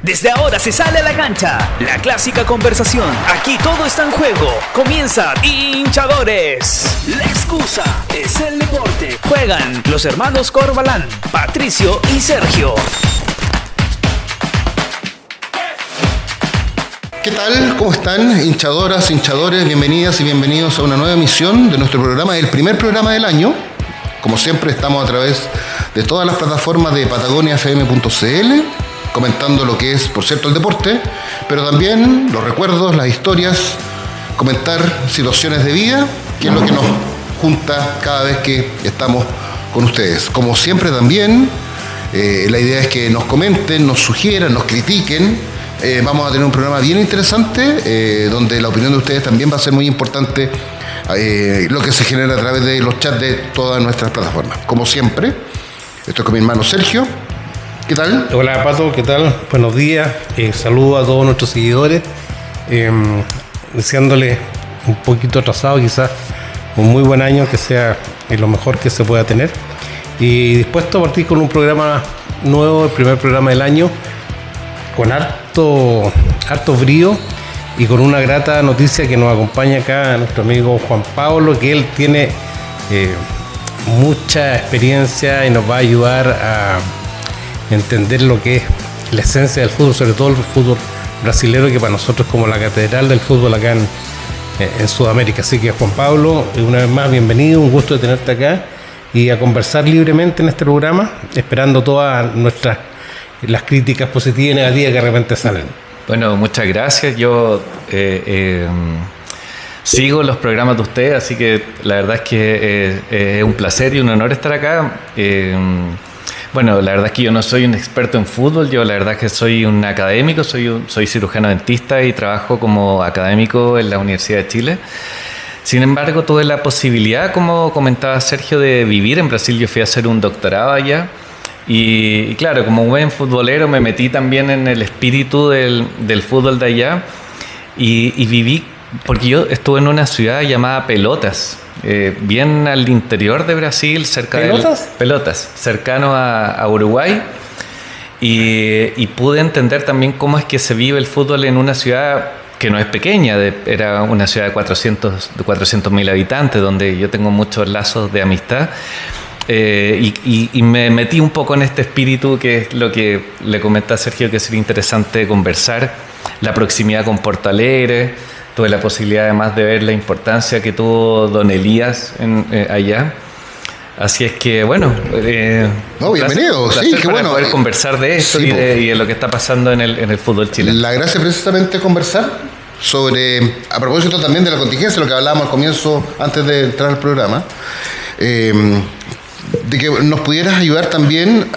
Desde ahora se sale a la cancha, la clásica conversación. Aquí todo está en juego. Comienza Hinchadores. La excusa es el deporte. Juegan los hermanos Corbalán, Patricio y Sergio. ¿Qué tal? ¿Cómo están? Hinchadoras, hinchadores, bienvenidas y bienvenidos a una nueva emisión de nuestro programa, el primer programa del año. Como siempre, estamos a través de todas las plataformas de patagoniafm.cl, comentando lo que es, por cierto, el deporte, pero también los recuerdos, las historias, comentar situaciones de vida, que es lo que nos junta cada vez que estamos con ustedes. Como siempre también, la idea es que nos comenten, nos sugieran, nos critiquen. Vamos a tener un programa bien interesante, donde la opinión de ustedes también va a ser muy importante, lo que se genera a través de los chats de todas nuestras plataformas. Como siempre, estoy con mi hermano Sergio. ¿Qué tal? Hola Pato, ¿qué tal? Buenos días, saludos a todos nuestros seguidores, deseándole un poquito atrasado quizás un muy buen año, que sea lo mejor que se pueda tener, y dispuesto a partir con un programa nuevo, el primer programa del año, con harto brío y con una grata noticia que nos acompaña acá nuestro amigo Juan Pablo, que él tiene mucha experiencia y nos va a ayudar a entender lo que es la esencia del fútbol, sobre todo el fútbol brasilero, que para nosotros es como la catedral del fútbol acá en Sudamérica. Así que Juan Pablo, una vez más bienvenido, un gusto de tenerte acá y a conversar libremente en este programa, esperando todas las críticas positivas y negativas que de repente salen. Bueno, muchas gracias. Yo sigo los programas de ustedes, así que la verdad es que es un placer y un honor estar acá. Bueno, la verdad es que yo no soy un experto en fútbol, yo la verdad es que soy un académico, soy cirujano dentista y trabajo como académico en la Universidad de Chile. Sin embargo, tuve la posibilidad, como comentaba Sergio, de vivir en Brasil. Yo fui a hacer un doctorado allá y claro, como buen futbolero me metí también en el espíritu del fútbol de allá y viví, porque yo estuve en una ciudad llamada Pelotas, bien al interior de Brasil, Pelotas, cercano a Uruguay, y pude entender también cómo es que se vive el fútbol en una ciudad que no es pequeña, era una ciudad de 400.000 habitantes, donde yo tengo muchos lazos de amistad, y me metí un poco en este espíritu, que es lo que le comenté a Sergio, que sería interesante conversar, la proximidad con Porto Alegre. Tuve la posibilidad además de ver la importancia que tuvo don Elías allá. Así es que, bueno, bienvenido. Sí, qué bueno poder conversar de esto y de lo que está pasando en el fútbol chileno. La gracia precisamente es conversar sobre, a propósito también de la contingencia, lo que hablábamos al comienzo, antes de entrar al programa, de que nos pudieras ayudar también.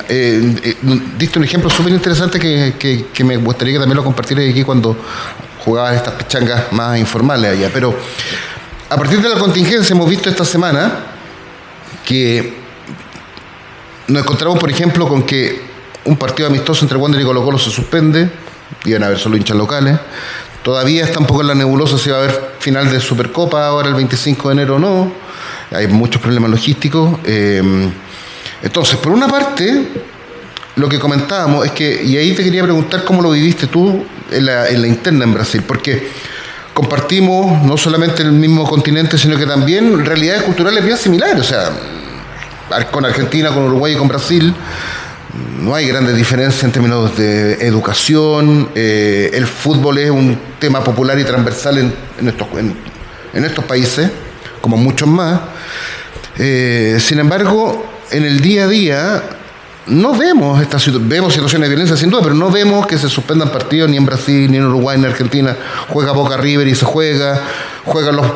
Diste un ejemplo súper interesante que me gustaría que también lo compartieras aquí cuando jugabas estas pichangas más informales allá. Pero a partir de la contingencia hemos visto esta semana que nos encontramos, por ejemplo, con que un partido amistoso entre Wander y Colo-Colo se suspende, iban a haber solo hinchas locales. Todavía está un poco en la nebulosa si va a haber final de Supercopa ahora el 25 de enero o no. Hay muchos problemas logísticos. Entonces, por una parte, lo que comentábamos es que, y ahí te quería preguntar cómo lo viviste tú en la interna en Brasil, porque compartimos no solamente el mismo continente, sino que también realidades culturales bien similares. O sea, con Argentina, con Uruguay y con Brasil no hay grandes diferencias en términos de educación. El fútbol es un tema popular y transversal en estos países, como muchos más. Sin embargo, en el día a día no vemos vemos situaciones de violencia sin duda, pero no vemos que se suspendan partidos ni en Brasil, ni en Uruguay, ni en Argentina. Juega Boca River y se juegan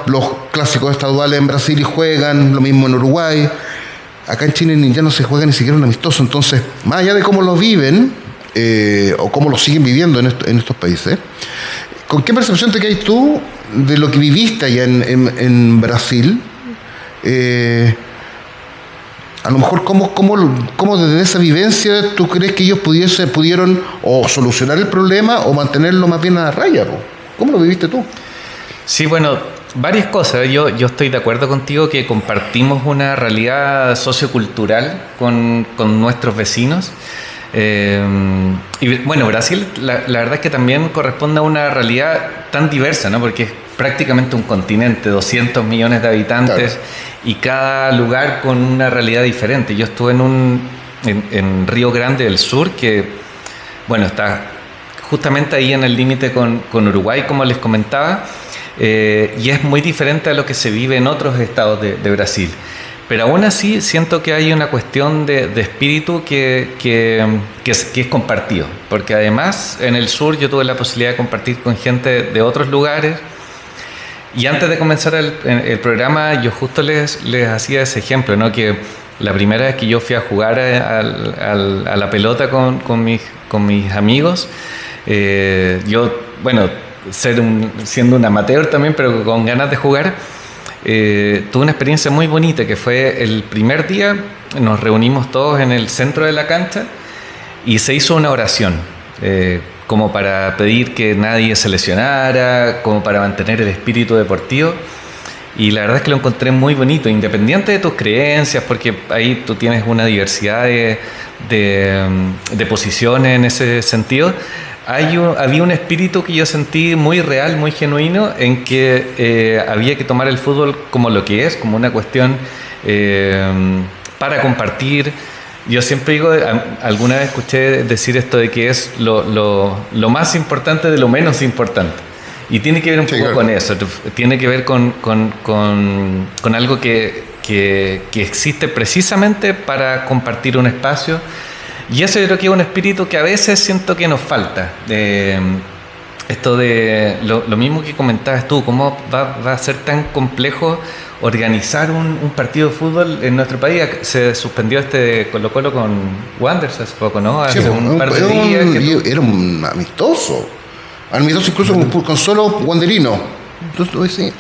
los clásicos estaduales en Brasil y juegan, lo mismo en Uruguay. Acá en Chile ya no se juega ni siquiera un amistoso. Entonces, más allá de cómo lo viven o cómo lo siguen viviendo en estos países, ¿con qué percepción te quedas tú de lo que viviste allá en Brasil? A lo mejor, ¿cómo desde esa vivencia tú crees que ellos pudieron o solucionar el problema o mantenerlo más bien a raya? ¿Cómo lo viviste tú? Sí, bueno, varias cosas. Yo estoy de acuerdo contigo que compartimos una realidad sociocultural con nuestros vecinos. Y bueno, Brasil, la verdad es que también corresponde a una realidad tan diversa, ¿no? Porque es prácticamente un continente, 200 millones de habitantes, claro, y cada lugar con una realidad diferente. Yo estuve en Río Grande del Sur, que, bueno, está justamente ahí en el límite con Uruguay, como les comentaba, y es muy diferente a lo que se vive en otros estados de Brasil. Pero aún así siento que hay una cuestión de espíritu que es compartido, porque además en el sur yo tuve la posibilidad de compartir con gente de otros lugares, y antes de comenzar el programa yo justo les hacía ese ejemplo, ¿no? Que la primera vez que yo fui a jugar a la pelota con mis amigos, yo, bueno, siendo un amateur también, pero con ganas de jugar, tuve una experiencia muy bonita, que fue el primer día. Nos reunimos todos en el centro de la cancha y se hizo una oración, como para pedir que nadie se lesionara, como para mantener el espíritu deportivo, y la verdad es que lo encontré muy bonito, independiente de tus creencias, porque ahí tú tienes una diversidad de posiciones en ese sentido. Había un espíritu que yo sentí muy real, muy genuino, en que había que tomar el fútbol como lo que es, como una cuestión para compartir. Yo siempre digo, alguna vez escuché decir esto de que es lo más importante de lo menos importante. Y tiene que ver un poco con eso, tiene que ver con algo que existe precisamente para compartir un espacio. Y eso yo creo que es un espíritu que a veces siento que nos falta. Esto de lo mismo que comentabas tú, cómo va a ser tan complejo organizar un partido de fútbol en nuestro país. Se suspendió este Colo-Colo con Wanderers hace poco, ¿no? Hace un par de días. Era un amistoso incluso con solo wanderino. Entonces, sí.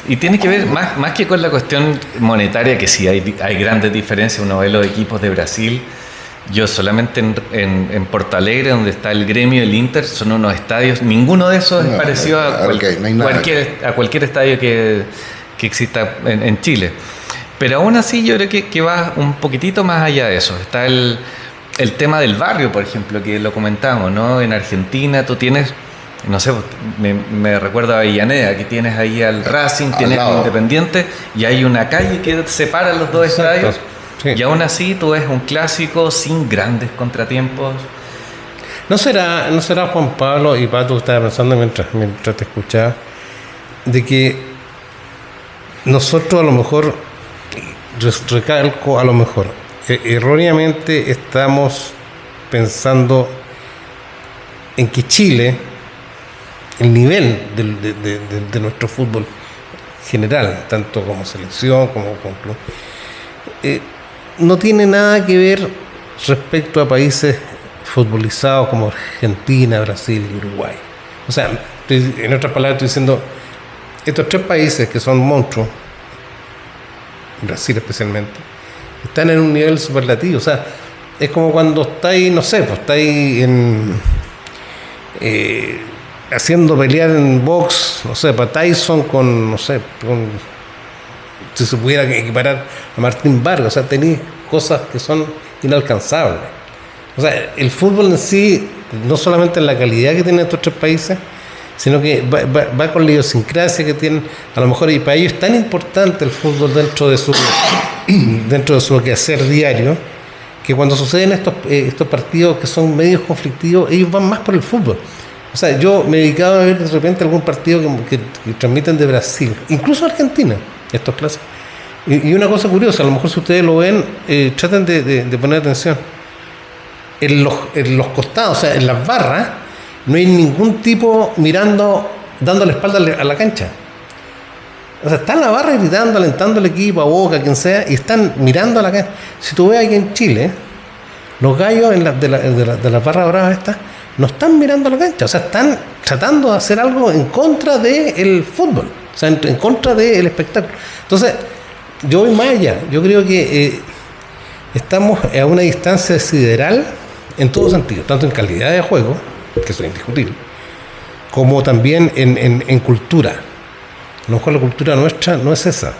Y tiene que ver más que con la cuestión monetaria, que sí hay grandes diferencias. Uno ve los equipos de Brasil. Yo solamente en Porto Alegre, donde está el Gremio del Inter, son unos estadios, ninguno de esos es parecido a cualquier estadio que exista en Chile. Pero aún así yo creo que va un poquitito más allá de eso. Está el tema del barrio, por ejemplo, que lo comentamos, ¿no? En Argentina tú tienes, no sé, me recuerdo a Avellaneda, que tienes ahí al Racing, tienes al Independiente, y hay una calle que separa los dos estadios. Sí. Y aún así tú ves un clásico sin grandes contratiempos. ¿No será Juan Pablo y Pato, que estaba pensando mientras te escuchaba, de que nosotros a lo mejor, recalco a lo mejor, erróneamente estamos pensando en que Chile, el nivel de nuestro fútbol general, tanto como selección como club, no tiene nada que ver respecto a países futbolizados como Argentina, Brasil y Uruguay. O sea, en otras palabras estoy diciendo, estos tres países que son monstruos, Brasil especialmente, están en un nivel superlativo. O sea, es como cuando estáis, no sé, pues estáis haciendo pelear en box, no sé, para Tyson con, no sé, si se pudiera equiparar a Martín Vargas. O sea, tenéis cosas que son inalcanzables. O sea, el fútbol en sí, no solamente en la calidad que tienen estos tres países, sino que va con la idiosincrasia que tienen. A lo mejor, y para ellos es tan importante el fútbol dentro de su quehacer diario, que cuando suceden estos partidos que son medios conflictivos, ellos van más por el fútbol. O sea, yo me he dedicado a ver de repente algún partido que transmiten de Brasil, incluso Argentina, estos clásicos. Y una cosa curiosa, a lo mejor si ustedes lo ven, traten de poner atención. En los costados, o sea, en las barras, no hay ningún tipo dando la espalda a la cancha. O sea, está en la barra gritando, alentando al equipo, a Boca, a quien sea, y están mirando a la cancha. Si tú ves aquí en Chile, los gallos de las barras bravas estas no están mirando a la cancha, o sea, están tratando de hacer algo en contra del fútbol, o sea, en contra del espectáculo. Entonces, yo voy más allá. Yo creo que estamos a una distancia sideral en todo sentido, tanto en calidad de juego, que eso es indiscutible, como también en cultura. A lo mejor la cultura nuestra no es esa,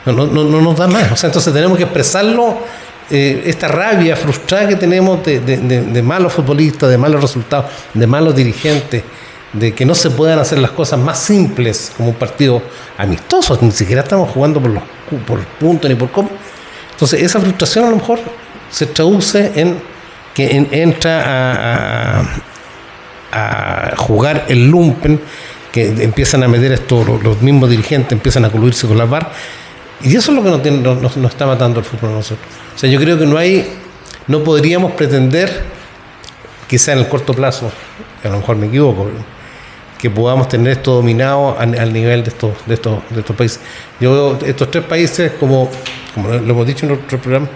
no nos da más. O sea, entonces tenemos que expresarlo esta rabia frustrada que tenemos de malos futbolistas, de malos resultados, de malos dirigentes, de que no se puedan hacer las cosas más simples como un partido amistoso, ni siquiera estamos jugando por puntos ni por cómo. Entonces esa frustración a lo mejor se traduce en que entra a jugar el lumpen, que empiezan a meter esto, los mismos dirigentes empiezan a coludirse con las barras, y eso es lo que nos está matando el fútbol a nosotros. O sea, yo creo que no podríamos pretender, quizá en el corto plazo, a lo mejor me equivoco, que podamos tener esto dominado al nivel de estos países. Yo veo estos 3 países como lo hemos dicho en otro programa,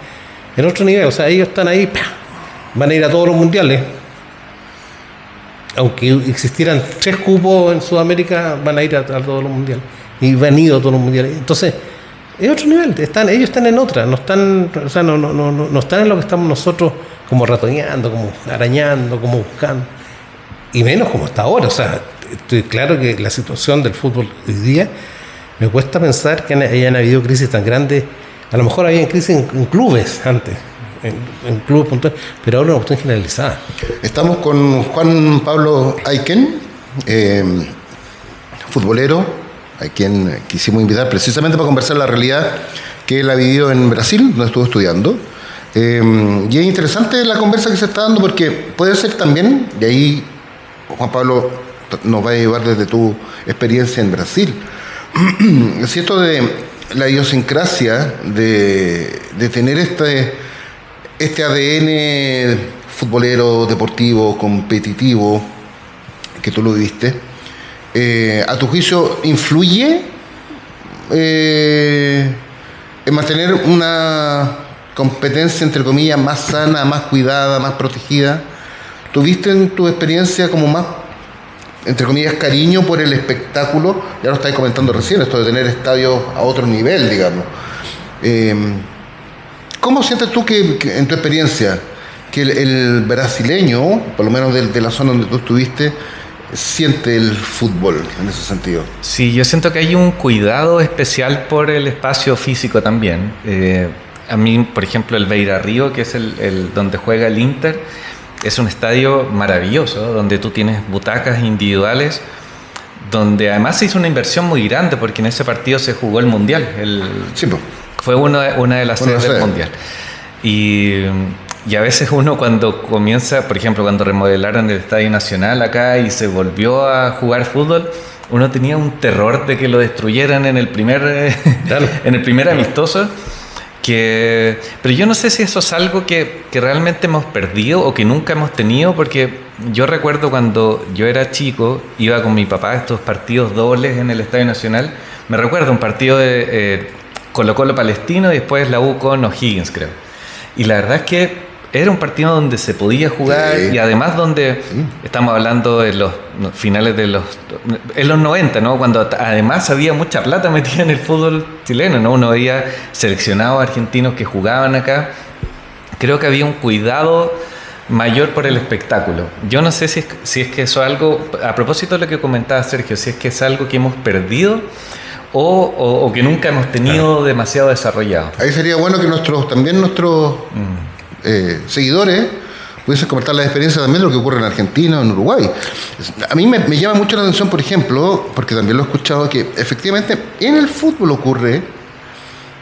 en otro nivel. O sea, ellos están ahí, van a ir a todos los mundiales. Aunque existieran 3 cupos en Sudamérica, van a ir a todos los mundiales. Y van ido a todos los mundiales. Entonces, es otro nivel. Ellos están en otra. No están en lo que estamos nosotros como ratoneando, como arañando, como buscando. Y menos como hasta ahora. O sea, estoy claro que la situación del fútbol hoy día, me cuesta pensar que hayan habido crisis tan grandes. A lo mejor había crisis en clubes antes, en clubes puntuales, pero ahora una cuestión generalizada. Estamos con Juan Pablo Ayquén, futbolero, a quien quisimos invitar precisamente para conversar la realidad que él ha vivido en Brasil, donde estuvo estudiando. Y es interesante la conversa que se está dando, porque puede ser también, y ahí Juan Pablo nos va a llevar desde tu experiencia en Brasil, si esto de la idiosincrasia de tener este ADN futbolero, deportivo, competitivo, que tú lo viviste, a tu juicio influye en mantener una competencia, entre comillas, más sana, más cuidada, más protegida. ¿Tuviste en tu experiencia como más, entre comillas, cariño por el espectáculo? Ya lo estáis comentando recién, esto de tener estadios a otro nivel, digamos. ¿Cómo sientes tú que en tu experiencia, que el brasileño, por lo menos de la zona donde tú estuviste, siente el fútbol en ese sentido? Sí, yo siento que hay un cuidado especial por el espacio físico también. A mí, por ejemplo, el Beira Río, que es el donde juega el Inter, es un estadio maravilloso, donde tú tienes butacas individuales, donde además se hizo una inversión muy grande, porque en ese partido se jugó el Mundial. Sí, pues. Fue una de las sedes del Mundial. Y a veces uno cuando comienza, por ejemplo, cuando remodelaron el Estadio Nacional acá y se volvió a jugar fútbol, uno tenía un terror de que lo destruyeran en el primer amistoso. Pero yo no sé si eso es algo que realmente hemos perdido o que nunca hemos tenido, porque yo recuerdo cuando yo era chico, iba con mi papá a estos partidos dobles en el Estadio Nacional. Me recuerdo un partido de Colo-Colo Palestino y después la U con O'Higgins, creo. Y la verdad es que era un partido donde se podía jugar, sí. Y además donde estamos hablando de los finales de en los 90, ¿no? Cuando además había mucha plata metida en el fútbol chileno, ¿no? Uno veía seleccionados argentinos que jugaban acá. Creo que había un cuidado mayor por el espectáculo. Yo no sé si es que eso es algo, a propósito de lo que comentaba Sergio, si es que es algo que hemos perdido o que nunca hemos tenido demasiado desarrollado. Ahí sería bueno que nuestros seguidores pudiesen comentar la experiencia también de lo que ocurre en Argentina o en Uruguay. A mí me llama mucho la atención, por ejemplo, porque también lo he escuchado, que efectivamente en el fútbol ocurre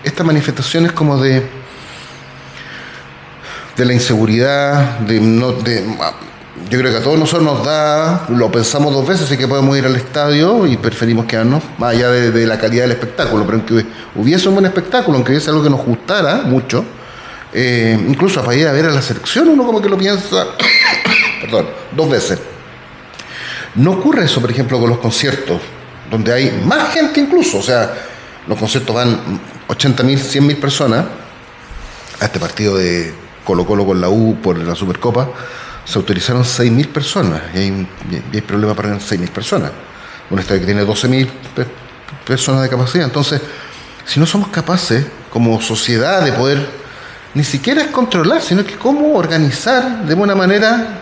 estas manifestaciones como de la inseguridad, yo creo que a todos nosotros nos da, lo pensamos 2 veces, así que podemos ir al estadio y preferimos quedarnos, más allá de la calidad del espectáculo, pero aunque hubiese un buen espectáculo, aunque hubiese algo que nos gustara mucho, incluso para ir a ver a la selección uno como que lo piensa perdón, 2 veces. No ocurre eso, por ejemplo, con los conciertos, donde hay más gente incluso. O sea, los conciertos van 80.000, 100.000 personas. A este partido de Colo-Colo con la U por la Supercopa se autorizaron 6.000 personas, y hay problema para 6.000 personas. Un estadio que tiene 12.000 personas de capacidad. Entonces, si no somos capaces como sociedad de poder ni siquiera es controlar, sino que cómo organizar de buena manera,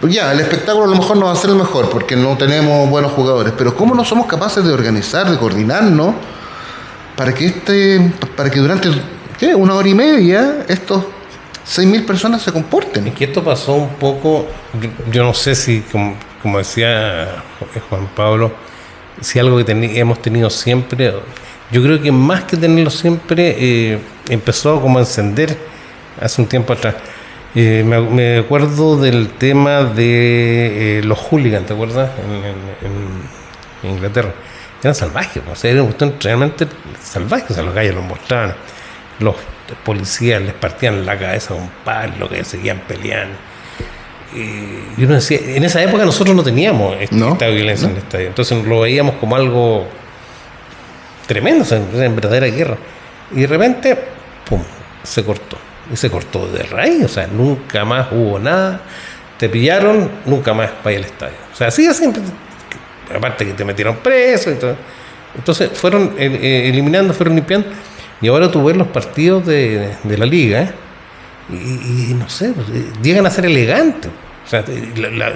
porque ya, el espectáculo a lo mejor no va a ser el mejor, porque no tenemos buenos jugadores, pero cómo no somos capaces de organizar, de coordinarnos, para que durante 1 hora y media estos 6.000 personas se comporten. Es que esto pasó un poco, yo no sé si, como decía Juan Pablo, si algo que hemos tenido siempre, yo creo que más que tenerlo siempre, empezó como a encender hace un tiempo atrás. Me acuerdo del tema de los hooligans, ¿te acuerdas? En Inglaterra. Eran salvajes, o sea, era una cuestión realmente salvaje. O sea, los gallos los mostraban, los policías les partían la cabeza con palo, que seguían peleando. Y uno decía, en esa época nosotros no teníamos esta violencia en el estadio, entonces lo veíamos como algo tremendo, o sea, en verdadera guerra. Y de repente, pum, se cortó. Y se cortó de raíz, o sea, nunca más hubo nada. Te pillaron, nunca más vaya al estadio. O sea, así siempre. Aparte que te metieron preso y todo. Entonces fueron eliminando, fueron limpiando. Y ahora tú ves los partidos de la liga, y no sé, pues, llegan a ser elegantes. O sea,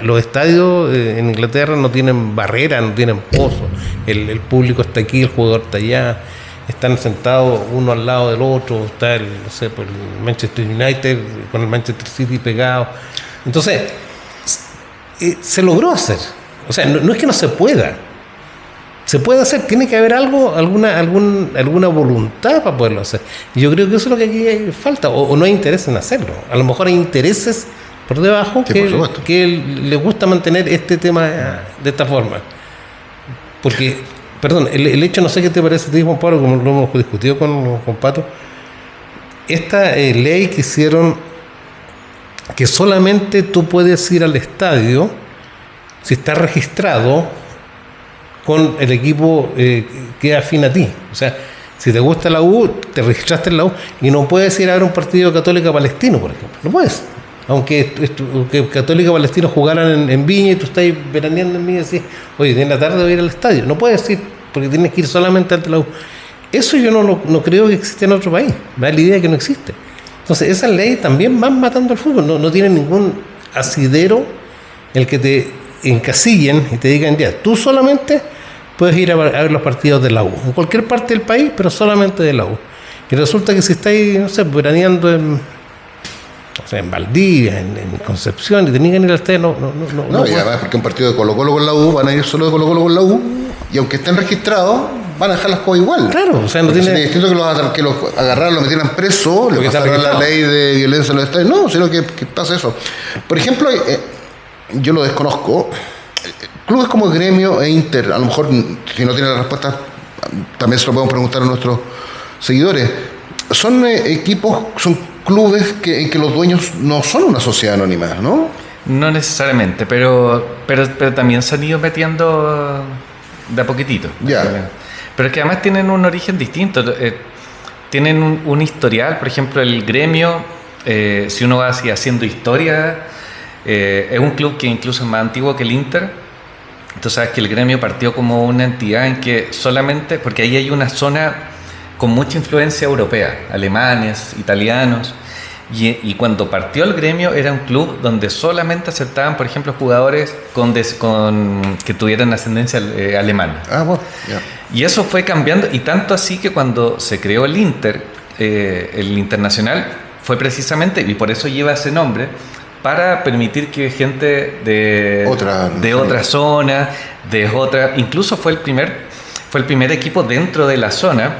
los estadios en Inglaterra no tienen barrera, no tienen pozos. El público está aquí, el jugador está allá. Están sentados uno al lado del otro. Está el Manchester United con el Manchester City pegado. Entonces, se logró hacer. O sea, no es que no se pueda. Se puede hacer, tiene que haber alguna voluntad para poderlo hacer. Y yo creo que eso es lo que aquí falta, o no hay interés en hacerlo. A lo mejor hay intereses por debajo que le gusta mantener este tema de esta forma. Porque, perdón, el hecho, no sé qué te parece a ti, Juan Pablo, como lo hemos discutido con Pato, esta ley que hicieron, que solamente tú puedes ir al estadio si está registrado con el equipo que afina a ti. O sea, si te gusta la U, te registraste en la U y no puedes ir a ver un partido Católica Palestino, por ejemplo. No puedes. Aunque Católica Palestino jugaran en Viña y tú estás veraneando en Viña y decís, oye, en la tarde voy a ir al estadio. No puedes ir porque tienes que ir solamente ante la U. Eso yo no creo que exista en otro país. Me da la idea de que no existe. Entonces, esas leyes también van matando al fútbol. No tienen ningún asidero el que te encasillen y te digan, ya, tú solamente puedes ir a ver los partidos de la U, en cualquier parte del país, pero solamente de la U. Y resulta que si estáis, no sé, veraneando en Valdivia, en Concepción, y tenéis que ir al estadio, no, y además porque un partido de Colo-Colo con la U, van a ir solo de Colo-Colo con la U, y aunque estén registrados, van a dejar las cosas igual. Claro, o sea, no tiene... Es distinto que los agarraran, los metieran preso, le pasaran la ley de violencia en los estadios. No, sino que pasa eso. Por ejemplo, yo lo desconozco, clubes como Gremio e Inter, a lo mejor si no tienen la respuesta también se lo podemos preguntar a nuestros seguidores, son equipos, son clubes en que los dueños no son una sociedad anónima, ¿no? No necesariamente, pero también se han ido metiendo de a poquitito. Ya. Pero es que además tienen un origen distinto, tienen un historial. Por ejemplo, el Gremio, si uno va así haciendo historia, es un club que incluso es más antiguo que el Inter. Entonces sabes que el Gremio partió como una entidad en que solamente, porque ahí hay una zona con mucha influencia europea, alemanes, italianos, y cuando partió el Gremio era un club donde solamente aceptaban, por ejemplo, jugadores que tuvieran ascendencia alemana. Bueno, yeah. Y eso fue cambiando, y tanto así que cuando se creó el Inter, el Internacional, fue precisamente, y por eso lleva ese nombre, para permitir que gente de otra zona, incluso fue el primer equipo dentro de la zona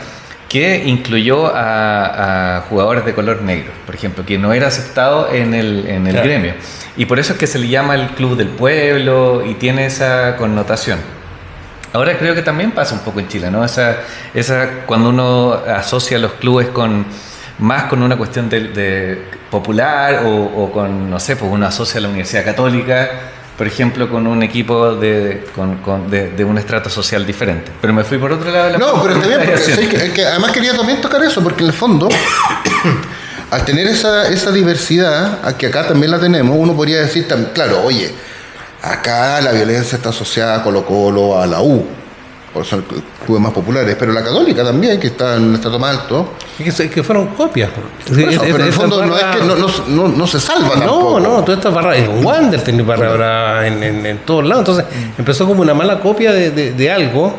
que incluyó a jugadores de color negro, por ejemplo, que no era aceptado en el claro. Gremio. Y por eso es que se le llama el club del pueblo y tiene esa connotación. Ahora creo que también pasa un poco en Chile, ¿no? Esa cuando uno asocia los clubes más con una cuestión de popular o con, no sé, pues uno asocia a la Universidad Católica, por ejemplo, con un equipo de un estrato social diferente. Pero me fui por otro lado de la... No, pero está bien, porque que además quería también tocar eso, porque en el fondo, al tener esa diversidad, que acá también la tenemos, uno podría decir, claro, oye, acá la violencia está asociada a Colo-Colo, a la U, por son clubes más populares, pero la Católica también, que está en un estrato más alto. Que fueron copias. Pero en el fondo no es que no se salva tampoco. No, todas estas barras, en Wander tenía barra en todos lados. Entonces empezó como una mala copia de algo.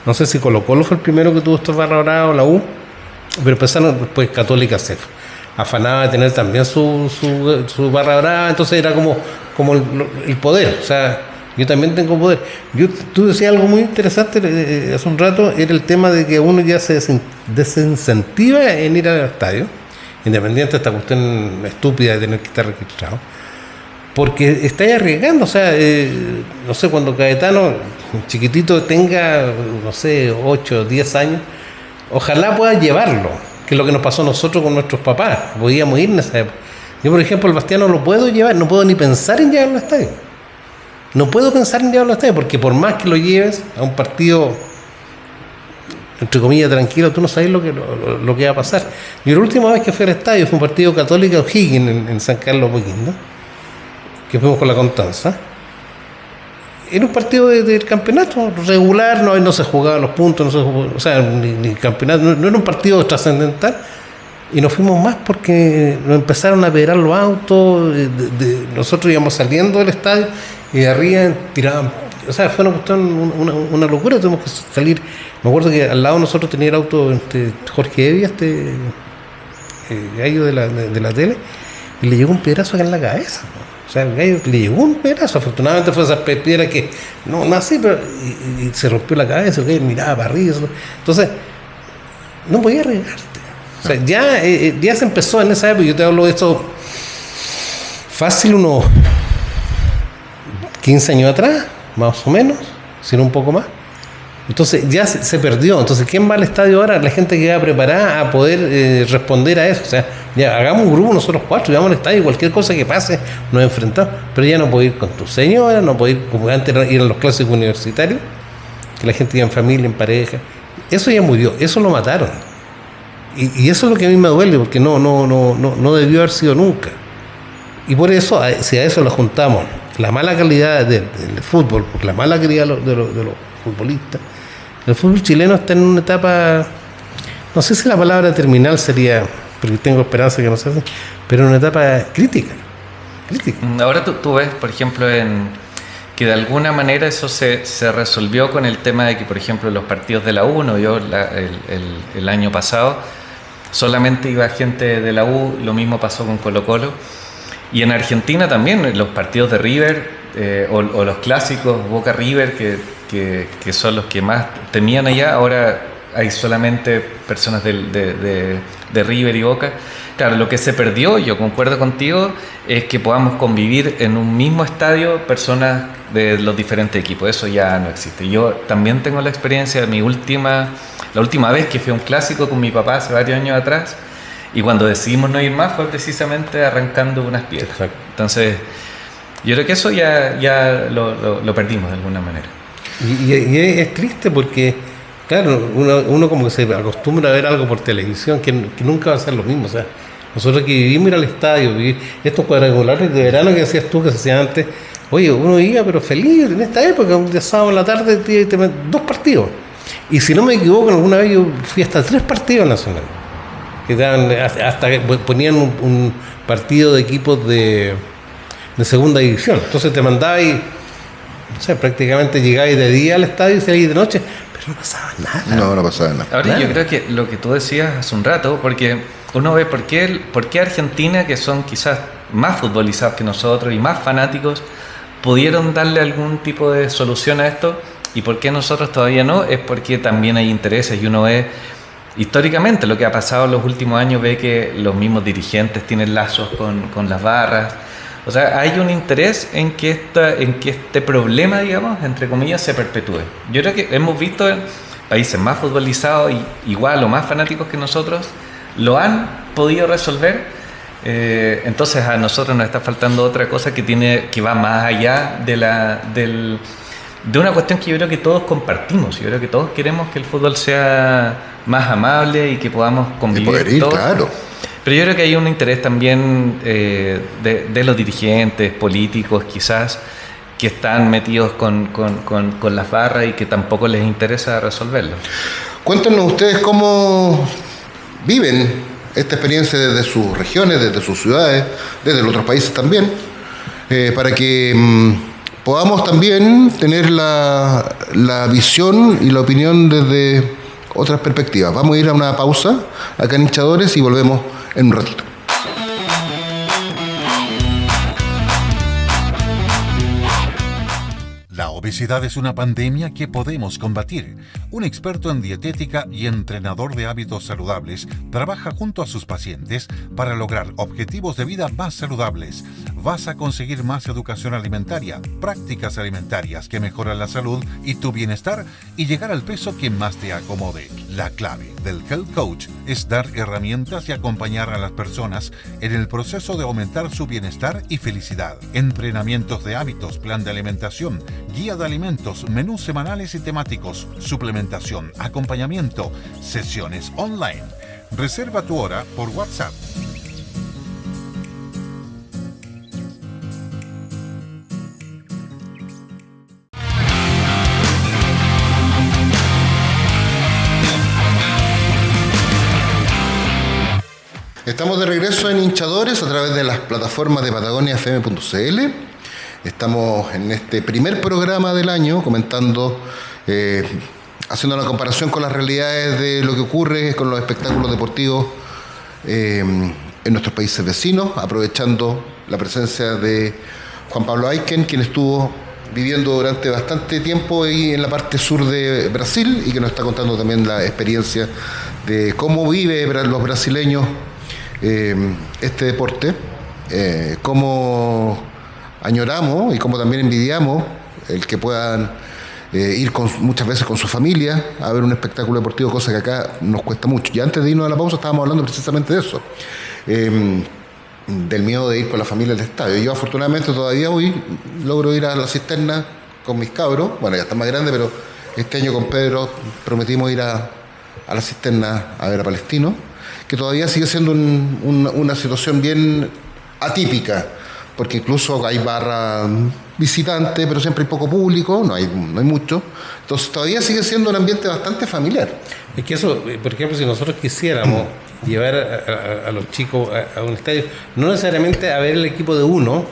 No sé si Colo-Colo fue el primero que tuvo estas barras o la U, pero empezaron después Católica a hacer. afanaba de tener también su barra brava, entonces era como el poder, o sea, yo también tengo poder. Tú decías algo muy interesante hace un rato, era el tema de que uno ya se desincentiva en ir al estadio, independiente de esta cuestión estúpida de tener que estar registrado, porque estáis arriesgando, o sea, no sé, cuando Caetano, chiquitito, tenga, no sé, 8 o 10 años, ojalá pueda llevarlo, que es lo que nos pasó a nosotros con nuestros papás, podíamos ir en esa época. Yo, por ejemplo, el Bastián no lo puedo llevar, no puedo ni pensar en llevarlo al estadio. No puedo pensar en llevarlo al estadio, porque por más que lo lleves a un partido, entre comillas, tranquilo, tú no sabes lo que va a pasar. Yo la última vez que fui al estadio fue un partido Católica O'Higgins en San Carlos Apoquindo, que fuimos con la Constanza. Era un partido del campeonato regular, no se jugaban los puntos, o sea, ni campeonato, no era un partido trascendental. Y nos fuimos más porque nos empezaron a pedrar los autos, nosotros íbamos saliendo del estadio y de arriba tiraban, o sea, fue una locura, tuvimos que salir. Me acuerdo que al lado de nosotros tenía el auto Jorge Evia, gallo de la tele, y le llegó un piedrazo acá en la cabeza. O sea, el gallo le llegó un pedazo, afortunadamente fue esa piedra que, no así, pero y se rompió la cabeza, el gallo miraba para arriba. Entonces, no podía arriesgarte. O sea, ya se empezó en esa época, yo te hablo de esto fácil unos 15 años atrás, más o menos, si no un poco más. Entonces ya se perdió. Entonces, ¿quién va al estadio ahora? La gente que va preparada a poder responder a eso. O sea, ya hagamos un grupo nosotros 4, vamos al estadio y cualquier cosa que pase nos enfrentamos. Pero ya no puedo ir con tu señora, no puedo ir como antes ir a los clásicos universitarios, que la gente iba en familia, en pareja. Eso ya murió, eso lo mataron. Y eso es lo que a mí me duele, porque no debió haber sido nunca. Y por eso, si a eso lo juntamos la mala calidad del fútbol, porque la mala calidad de los futbolistas, el fútbol chileno está en una etapa, no sé si la palabra terminal sería, porque tengo esperanza que no sea así, pero en una etapa crítica. Ahora tú ves, por ejemplo, que de alguna manera eso se resolvió con el tema de que, por ejemplo, los partidos de la U, el año pasado, solamente iba gente de la U, lo mismo pasó con Colo-Colo. Y en Argentina también, los partidos de River o los clásicos Boca River, que son los que más tenían allá, ahora hay solamente personas de River y Boca. Claro, lo que se perdió, yo concuerdo contigo, es que podamos convivir en un mismo estadio personas de los diferentes equipos. Eso ya no existe. Yo también tengo la experiencia de la última vez que fui a un clásico con mi papá hace varios años atrás, y cuando decidimos no ir más fue precisamente arrancando unas piedras. Exacto. Entonces, yo creo que eso ya lo perdimos de alguna manera. Y es triste porque, claro, uno como que se acostumbra a ver algo por televisión que nunca va a ser lo mismo. O sea, nosotros que vivimos ir al estadio, vivir estos cuadrangulares de verano que decías tú, que se hacían antes, oye, uno iba pero feliz en esta época, un día sábado en la tarde, 2 partidos. Y si no me equivoco, alguna vez yo fui hasta 3 partidos nacionales. Que daban, hasta que ponían un partido de equipos de segunda división. Entonces te mandabais, no sé, prácticamente llegabais de día al estadio y salíais de noche, pero no pasaba nada. No pasaba nada. Ahora yo creo que lo que tú decías hace un rato, porque uno ve por qué Argentina, que son quizás más futbolizados que nosotros y más fanáticos, pudieron darle algún tipo de solución a esto, y por qué nosotros todavía no, es porque también hay intereses, y uno ve históricamente lo que ha pasado en los últimos años, ve que los mismos dirigentes tienen lazos con las barras. O sea, hay un interés en que este problema, digamos, entre comillas, se perpetúe. Yo creo que hemos visto países más futbolizados, igual o más fanáticos que nosotros, lo han podido resolver. Entonces a nosotros nos está faltando otra cosa que va más allá de una cuestión que yo creo que todos compartimos. Yo creo que todos queremos que el fútbol sea más amable y que podamos convivir. Y poder ir, todos. claro. Pero yo creo que hay un interés también de los dirigentes políticos, quizás, que están metidos con las barras y que tampoco les interesa resolverlo. Cuéntenos ustedes cómo viven esta experiencia desde sus regiones, desde sus ciudades, desde los otros países también, para que podamos también tener la visión y la opinión desde otras perspectivas. Vamos a ir a una pausa acá en Hinchadores y volvemos en un ratito. obesidad es una pandemia que podemos combatir. Un experto en dietética y entrenador de hábitos saludables trabaja junto a sus pacientes para lograr objetivos de vida más saludables. Vas a conseguir más educación alimentaria, prácticas alimentarias que mejoran la salud y tu bienestar y llegar al peso que más te acomode. La clave del Health Coach es dar herramientas y acompañar a las personas en el proceso de aumentar su bienestar y felicidad. Entrenamientos de hábitos, plan de alimentación, guía de alimentos, menús semanales y temáticos, suplementación, acompañamiento, sesiones online. Reserva tu hora por WhatsApp. Estamos de regreso en Hinchadores a través de las plataformas de patagoniafm.cl. Estamos en este primer programa del año comentando, haciendo una comparación con las realidades de lo que ocurre con los espectáculos deportivos en nuestros países vecinos, aprovechando la presencia de Juan Pablo Aysken, quien estuvo viviendo durante bastante tiempo ahí en la parte sur de Brasil y que nos está contando también la experiencia de cómo viven los brasileños este deporte, cómo añoramos y cómo también envidiamos el que puedan ir muchas veces con su familia a ver un espectáculo deportivo, cosa que acá nos cuesta mucho. Y antes de irnos a la pausa estábamos hablando precisamente de eso, del miedo de ir con la familia al estadio. Yo afortunadamente todavía hoy logro ir a la cisterna con mis cabros, bueno, ya está más grande, pero este año con Pedro prometimos ir a la cisterna a ver a Palestino, que todavía sigue siendo una situación bien atípica, porque incluso hay barra visitante, pero siempre hay poco público, no hay mucho, entonces todavía sigue siendo un ambiente bastante familiar. Es que eso, por ejemplo, si nosotros quisiéramos llevar a los chicos a un estadio, no necesariamente a ver el equipo de uno,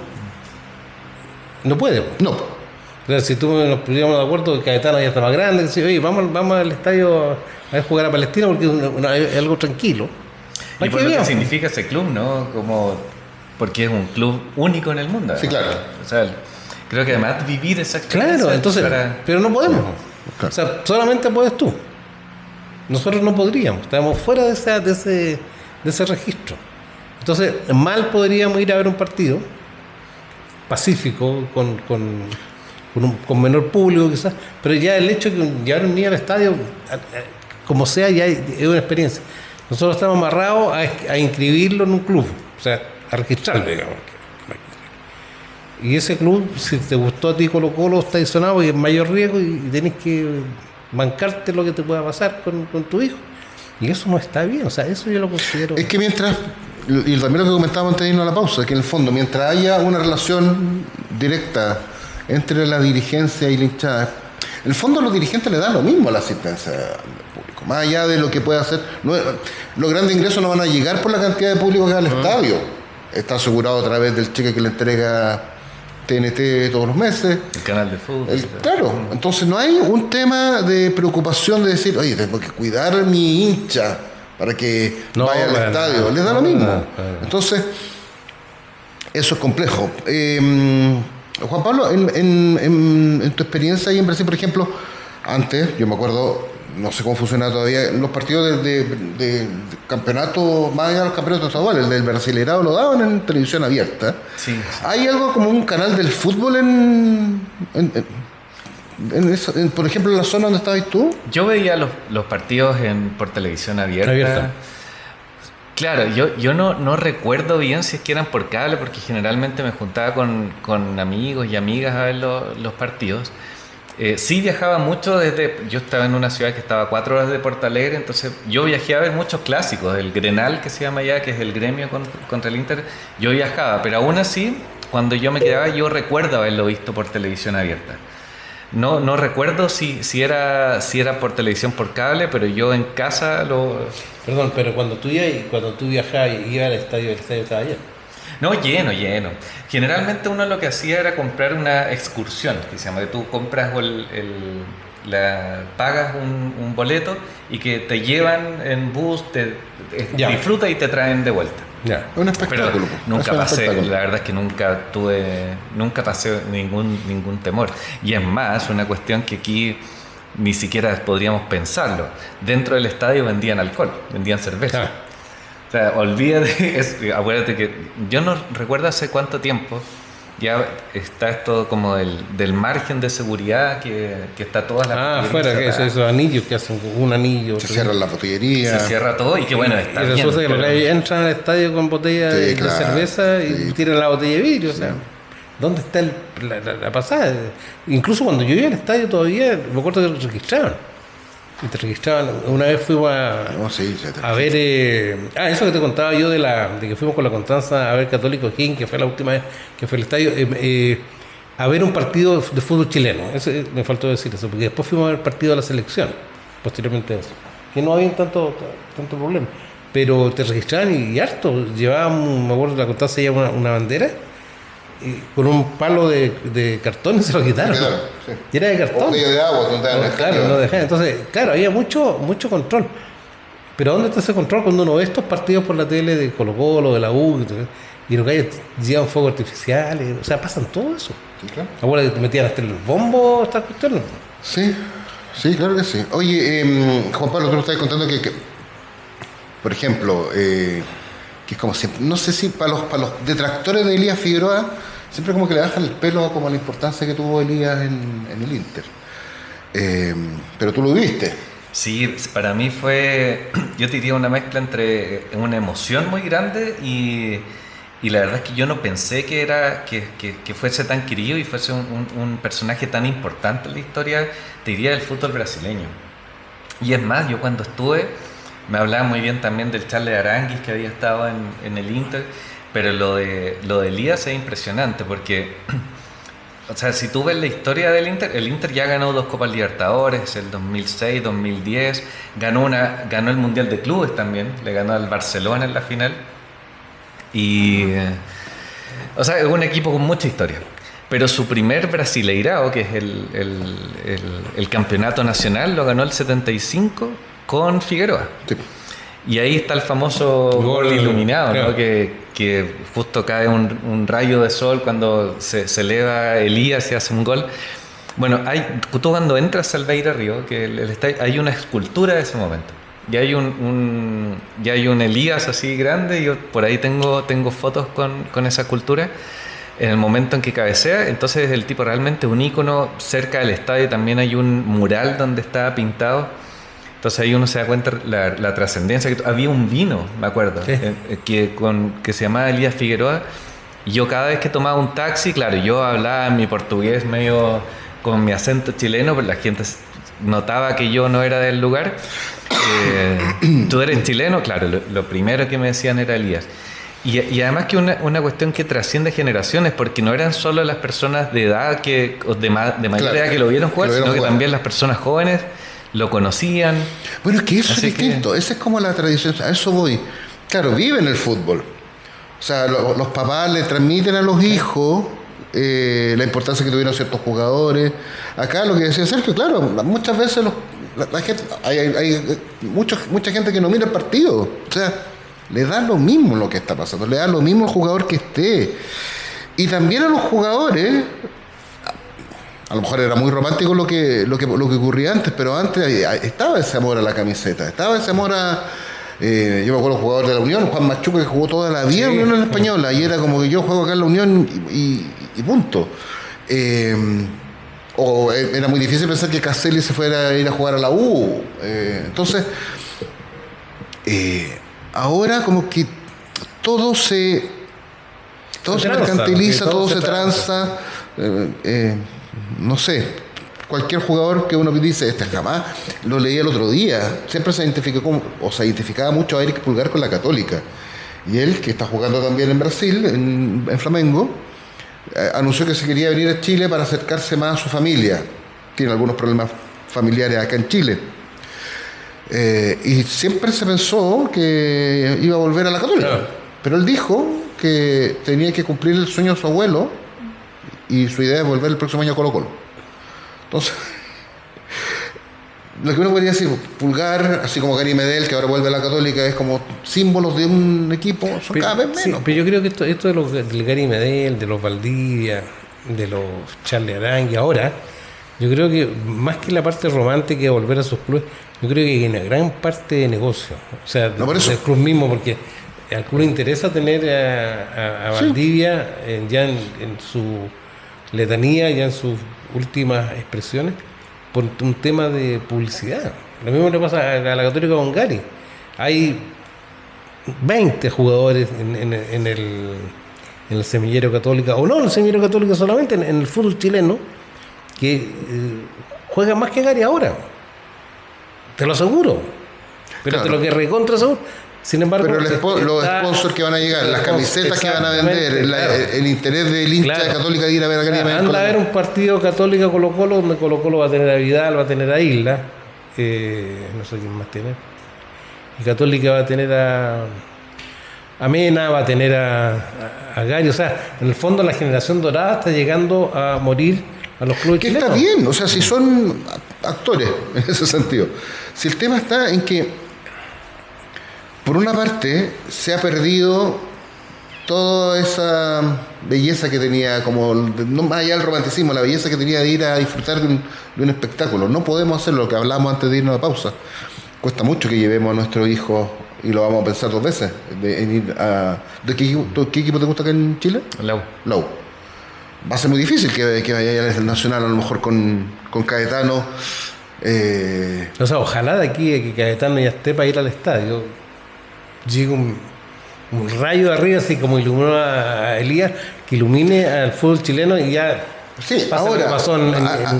no puede. No. O sea, si tú nos pusiéramos de acuerdo que Caetano ya está más grande, decir, oye, vamos al estadio a ver jugar a Palestina porque es algo tranquilo. Y por lo que significa ese club, ¿no? Porque es un club único en el mundo. Sí, claro. O sea, creo que además vivir esa experiencia. Claro, entonces, pero no podemos. Claro. O sea, solamente puedes tú. Nosotros no podríamos, estamos fuera de ese registro. Entonces, mal podríamos ir a ver un partido pacífico, con menor público quizás, pero ya el hecho de llevar un niño al estadio, como sea, ya es una experiencia. Nosotros estamos amarrados a inscribirlo en un club, o sea, a registrarlo, digamos. Y ese club, si te gustó a ti Colo-Colo, está adicionado y es mayor riesgo y tenés que bancarte lo que te pueda pasar con tu hijo. Y eso no está bien, o sea, eso yo lo considero... Es que mientras, y también lo que comentábamos antes de irnos a la pausa, que en el fondo, mientras haya una relación directa entre la dirigencia y la hinchada, en el fondo a los dirigentes les da lo mismo a la asistencia del público, más allá de lo que pueda hacer. Los grandes ingresos no van a llegar por la cantidad de público que va al estadio. Está asegurado a través del cheque que le entrega TNT todos los meses. El canal de fútbol. Claro, entonces no hay un tema de preocupación de decir, oye, tengo que cuidar a mi hincha para que vaya al estadio. Les da lo mismo. Entonces, eso es complejo. Juan Pablo, en tu experiencia ahí en Brasil, por ejemplo, antes, yo me acuerdo, no sé cómo funcionaba todavía, los partidos de campeonato, más allá de los campeonatos estaduales, el del Brasileirao lo daban en televisión abierta. Sí. ¿Hay algo como un canal del fútbol por ejemplo, en la zona donde estabas tú? Yo veía los partidos por televisión abierta. Claro, yo no recuerdo bien si es que eran por cable, porque generalmente me juntaba con amigos y amigas a ver los partidos. Sí viajaba mucho yo estaba en una ciudad que estaba a 4 horas de Porto Alegre, entonces yo viajé a ver muchos clásicos, el Grenal que se llama allá, que es el gremio contra el Inter, yo viajaba, pero aún así, cuando yo me quedaba, yo recuerdo haberlo visto por televisión abierta. No recuerdo si era por televisión por cable, pero yo en casa Perdón, pero cuando tú viajabas y ibas al estadio, el estadio estaba lleno. No, lleno. Generalmente uno lo que hacía era comprar una excursión, que se llama, que tú compras pagas un boleto y que te llevan en bus, disfrutas y te traen de vuelta. Ya. Es un espectáculo. Pero pues. nunca Es un pasé, espectáculo. la verdad es que nunca pasé ningún temor. Y es más, una cuestión que aquí ni siquiera podríamos pensarlo. Dentro del estadio vendían alcohol, vendían cerveza. Ah. O sea, olvídate, acuérdate que yo no recuerdo hace cuánto tiempo ya está esto como del margen de seguridad que está toda la... Afuera, que esos anillos que hacen un anillo. Se cierran la botillería. Se cierra todo y que bueno, está Y bien. resulta que pero- los que entran al estadio con botella Sí, de claro, cerveza y sí. tiran la botella de vidrio. O sea, ¿dónde está la pasada? Incluso cuando yo iba al estadio todavía, me acuerdo que te registraban. Y te registraban. Una vez fuimos No, sí, se te- a ver... eso que te contaba yo de que fuimos con la Constanza a ver Católico King, que fue la última vez que fue al estadio, a ver un partido de fútbol chileno. Me faltó decir eso, porque después fuimos a ver el partido de la selección, posteriormente a eso. Que no había tanto problema. Pero te registraban y harto. Llevaban, me acuerdo, la Constanza llevaba una bandera y con un palo de cartón y se lo quitaron. Claro, sí. Y era de cartón. Botella de agua, donde No, claro, no dejaban. Entonces, claro, había mucho control. Pero ¿dónde está ese control cuando uno ve estos partidos por la tele de Colo-Colo, de la U, y los gallos llevan fuegos artificiales? O sea, pasan todo eso. Sí, claro. Ahora que te metían hasta el bombo, estas cuestiones. Sí, sí, claro que sí. Oye, Juan Pablo, tú me estabas contando que por ejemplo, que es como siempre, no sé si para los detractores de Elías Figueroa, siempre como que le bajan el pelo como a la importancia que tuvo Elías en el Inter. Pero tú lo viste. Sí, para mí fue, yo te diría una mezcla entre una emoción muy grande y la verdad es que yo no pensé que fuese tan querido y fuese un personaje tan importante en la historia, te diría, del fútbol brasileño. Y es más, yo cuando estuve, me hablaba muy bien también del Charles Aranguis que había estado en el Inter, pero lo de Elías es impresionante porque... O sea, si tú ves la historia del Inter, el Inter ya ganó 2 Copas Libertadores, el 2006, 2010, ganó el Mundial de Clubes también, le ganó al Barcelona en la final. Y, o sea, es un equipo con mucha historia. Pero su primer Brasileirao, que es el campeonato nacional, lo ganó el 75 con Figueroa. Sí. Y ahí está el famoso gol iluminado, claro. ¿no? Que justo cae un rayo de sol cuando se eleva Elías y hace un gol. Bueno, tú cuando entras al Beira Río, que hay una escultura de ese momento. Y hay un Elías así grande, y yo por ahí tengo fotos con esa escultura. En el momento en que cabecea, entonces el tipo realmente un ícono. Cerca del estadio también hay un mural donde está pintado. Entonces ahí uno se da cuenta la trascendencia. Había un vino, me acuerdo, Sí. que se llamaba Elías Figueroa. Y yo cada vez que tomaba un taxi, claro, yo hablaba mi portugués medio con mi acento chileno, pero la gente notaba que yo no era del lugar. ¿Tú eres chileno? Claro, lo primero que me decían era Elías. Y además que una cuestión que trasciende generaciones, porque no eran solo las personas de edad o de mayor Claro, edad que lo vieron jugar, que lo vieron sino que jugar. también las personas jóvenes lo conocían. Bueno, es que eso es Así que- distinto. Esa es como la tradición. A eso voy. Claro, viven el fútbol. O sea, los papás le transmiten a los hijos la importancia que tuvieron ciertos jugadores. Acá lo que decía Sergio, claro, muchas veces la gente, hay mucha gente que no mira el partido. O sea, le da lo mismo lo que está pasando, le da lo mismo el jugador que esté. Y también a los jugadores, a lo mejor era muy romántico lo que ocurría antes, pero antes estaba ese amor a la camiseta, estaba ese amor a... yo me acuerdo del jugador de la Unión, Juan Machuca, que jugó toda la vida en la Unión Española, y era como que yo juego acá en la Unión y punto. O era muy difícil pensar que Caselli se fuera a ir a jugar a la U. Entonces, ahora como que todo se tranza, mercantiliza, que todo se tranza. No sé, cualquier jugador que uno dice, jamás, lo leí el otro día, siempre se identificaba mucho a Eric Pulgar con la Católica. Y él, que está jugando también en Brasil, en Flamengo, anunció que se quería venir a Chile para acercarse más a su familia. Tiene algunos problemas familiares acá en Chile. Y siempre se pensó que iba a volver a la Católica. Claro. Pero él dijo que tenía que cumplir el sueño de su abuelo y su idea es volver el próximo año a Colo-Colo. Entonces, lo que uno podría decir, Pulgar, así como Gary Medel, que ahora vuelve a la Católica, es como símbolos de un equipo, son cada vez menos. Sí, pero yo creo que esto del Gary Medel, de los Valdivia, de los Charles Arangui, ahora, yo creo que más que la parte romántica de volver a sus clubes, yo creo que hay una gran parte de negocio, o sea, del club mismo, porque al club le interesa tener a Valdivia ya en su letanía, ya en sus últimas expresiones, por un tema de publicidad. Lo mismo le pasa a la Católica con Gary. Hay 20 jugadores en el semillero Católica, o no en el semillero Católica solamente, en el fútbol chileno, que juegan más que Gary ahora. Te lo aseguro. Pero te lo que recontra seguro. Sin embargo, pero los sponsors que van a llegar, las camisetas que van a vender, el interés del hincha de Católica de ir a ver a Gary Medel. Anda a ver un partido Católica Colo-Colo, donde Colo-Colo va a tener a Vidal, va a tener a Isla, no sé quién más tiene. Y Católica va a tener a Mena, va a tener a Gary. O sea, en el fondo la generación dorada está llegando a morir a los clubes chilenos. Está bien, o sea, si son actores en ese sentido. Si el tema está en que, por una parte, se ha perdido toda esa belleza que tenía, como no más allá del romanticismo, la belleza que tenía de ir a disfrutar de un espectáculo. No podemos hacer lo que hablamos antes de irnos a pausa. Cuesta mucho que llevemos a nuestros hijos, y lo vamos a pensar 2 veces, en ir a... ¿De qué equipo te gusta acá en Chile? Lau. Va a ser muy difícil que vaya al Nacional, a lo mejor con Caetano. O sea, ojalá de aquí que Caetano ya esté para ir al estadio. Llega un rayo de arriba, así como iluminó a Elías, que ilumine al fútbol chileno y ya. Sí, ahora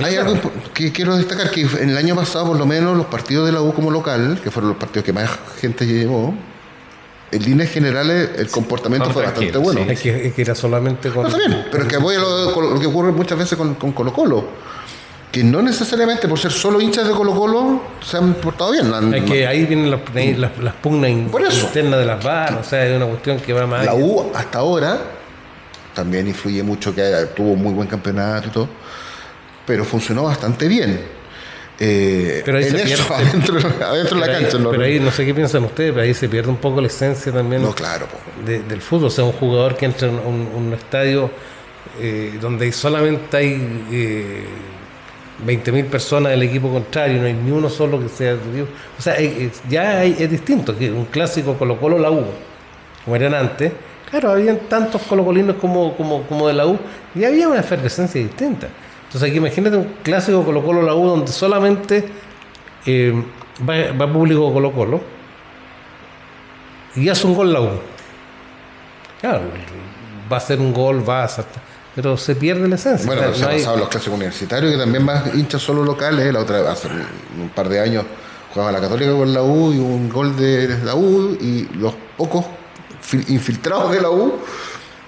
hay algo que quiero destacar, que en el año pasado, por lo menos, los partidos de la U como local, que fueron los partidos que más gente llevó, en líneas generales el comportamiento fue bastante bueno. Sí. Es que era solamente con... No, también, pero es que voy a lo que ocurre muchas veces con Colo-Colo, que no necesariamente por ser solo hinchas de Colo-Colo se han portado bien. Es que ahí vienen las pugnas internas de las barras, o sea, es una cuestión que va más... La U hasta ahora también influye mucho, que tuvo muy buen campeonato y todo, pero funcionó bastante bien. Pero ahí adentro de la cancha. Pero ahí no sé qué piensan ustedes, pero ahí se pierde un poco la esencia también del fútbol. O sea, un jugador que entra en un estadio donde solamente hay 20.000 personas del equipo contrario, no hay ni uno solo que sea... O sea, es distinto, que un clásico Colo-Colo la U, como eran antes. Claro, habían tantos colocolinos como de la U, y había una efervescencia distinta. Entonces aquí imagínate un clásico Colo-Colo la U donde solamente va público Colo-Colo y hace un gol la U. Claro, va a hacer un gol, pero se pierde la esencia. Bueno, se ha pasado los clásicos universitarios, que también más hinchas solo locales. La otra, hace un par de años, jugaba la Católica con la U y un gol de la U, y los pocos infiltrados de la U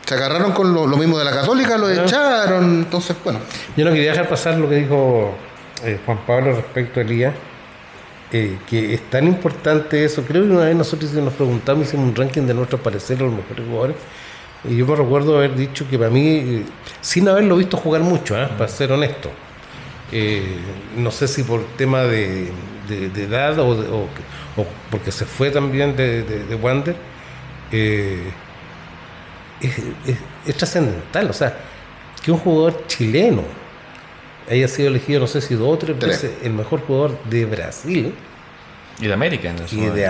se agarraron con lo mismo de la Católica, lo echaron. Entonces, bueno. Yo no quería dejar pasar lo que dijo Juan Pablo respecto a Elías, que es tan importante eso. Creo que una vez nosotros nos preguntamos, hicimos un ranking de nuestros pareceres, los mejores jugadores, y yo me recuerdo haber dicho que para mí, sin haberlo visto jugar mucho, para ser honesto, no sé si por tema de edad o porque se fue también de Wander, es trascendental. O sea, que un jugador chileno haya sido elegido, no sé si 2 o 3 veces, el mejor jugador de Brasil y de América,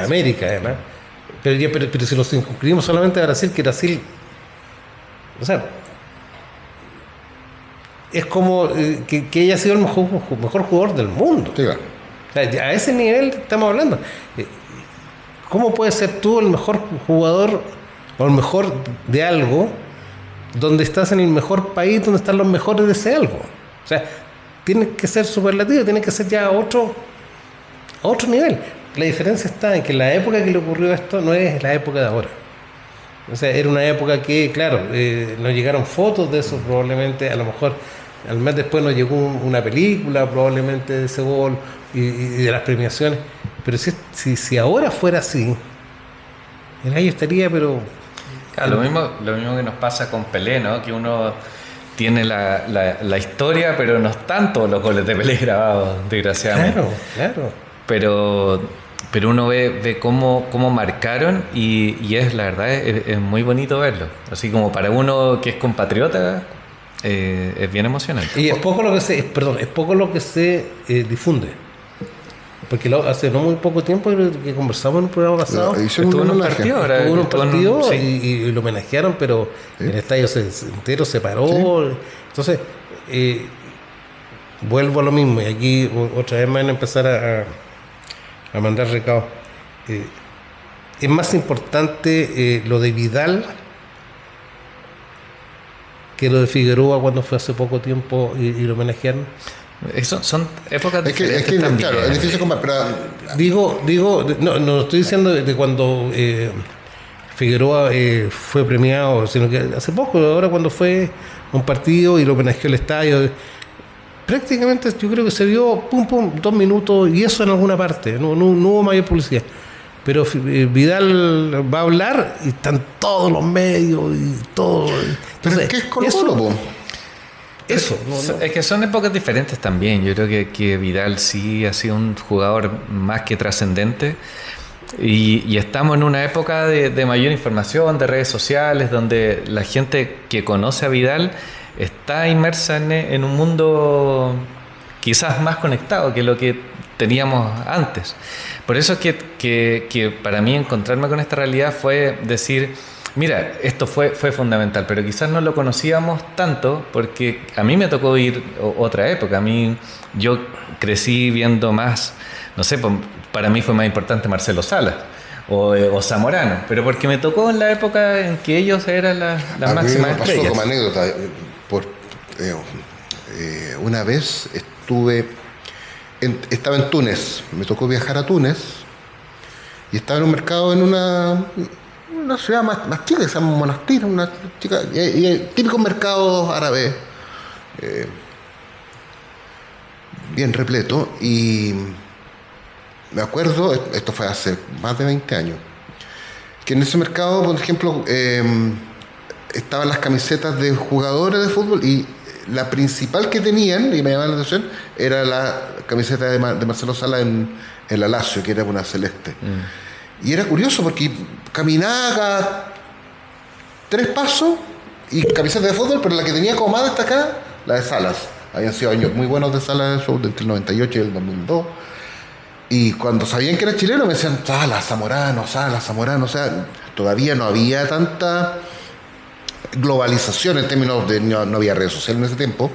América además. Pero si los circunscribimos solamente a Brasil, que Brasil, o sea, es como que haya sido el mejor jugador del mundo. Sí, claro. O sea, a ese nivel estamos hablando. ¿Cómo puedes ser tú el mejor jugador o el mejor de algo donde estás en el mejor país, donde están los mejores de ese algo? O sea, tiene que ser superlativo, tiene que ser ya a otro nivel. La diferencia está en que la época que le ocurrió esto no es la época de ahora. O sea, era una época que, claro, nos llegaron fotos de eso probablemente, a lo mejor al mes después nos llegó una película probablemente de ese gol y de las premiaciones. Pero si ahora fuera así, el gallo estaría, pero... Claro, lo mismo que nos pasa con Pelé, ¿no? Que uno tiene la historia, pero no están todos los goles de Pelé grabados, desgraciadamente. Claro. Pero uno ve cómo marcaron y es, la verdad, es muy bonito verlo. Así como para uno que es compatriota, es bien emocionante. Y es poco lo que se difunde. Porque hace no muy poco tiempo que conversamos en un programa pasado, estuvo en un partido, sí. y lo homenajearon, pero ¿sí? El estadio entero se paró. ¿Sí? Entonces, vuelvo a lo mismo, y aquí otra vez me van a empezar a mandar recados. Es más importante lo de Vidal que lo de Figueroa cuando fue hace poco tiempo y lo homenajearon. Son épocas diferentes también. Claro, es difícil comparar, pero... Digo, no estoy diciendo de cuando Figueroa fue premiado, sino que hace poco, ahora cuando fue un partido y lo homenajeó el estadio, prácticamente yo creo que se vio 2 minutos y eso en alguna parte, no hubo mayor publicidad. Pero Vidal va a hablar y están todos los medios y todo. Entonces, ¿qué es Colo-Colo, po? Eso. Es que son épocas diferentes también. Yo creo que Vidal sí ha sido un jugador más que trascendente. Y estamos en una época de mayor información, de redes sociales, donde la gente que conoce a Vidal está inmersa en un mundo quizás más conectado que lo que teníamos antes. Por eso es que para mí encontrarme con esta realidad fue decir... Mira, esto fue fundamental, pero quizás no lo conocíamos tanto porque a mí me tocó vivir otra época. Yo crecí viendo más, no sé, para mí fue más importante Marcelo Salas o Zamorano, pero porque me tocó en la época en que ellos eran las máximas estrellas. Me pasó como anécdota, una vez estaba en Túnez, me tocó viajar a Túnez y estaba en un mercado en una ciudad más chica, que se llama Monastir, una chica, y típicos mercados árabes, bien repleto, y me acuerdo, esto fue hace más de 20 años, que en ese mercado, por ejemplo, estaban las camisetas de jugadores de fútbol y la principal que tenían, y me llamaba la atención, era la camiseta de Marcelo Salas en la Lazio, que era una celeste. Y era curioso porque caminaba cada 3 pasos y camiseta de fútbol, pero la que tenía como más destacada, la de Salas. Habían sido años muy buenos de Salas, entre el 98 y el 2002. Y cuando sabían que era chileno me decían Salas, Zamorano. O sea, todavía no había tanta globalización en términos de... No había redes sociales en ese tiempo.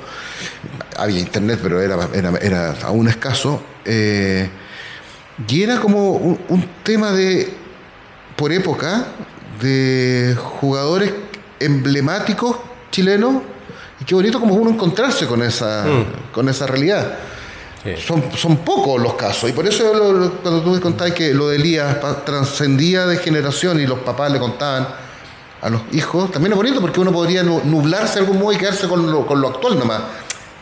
Había internet, pero era aún escaso. Y era como un tema por época, de jugadores emblemáticos chilenos, y qué bonito como uno encontrarse con esa realidad. Sí. Son pocos los casos, y por eso cuando tú me contabas que lo de Elías trascendía de generación y los papás le contaban a los hijos, también es bonito porque uno podría nublarse de algún modo y quedarse con lo actual nomás.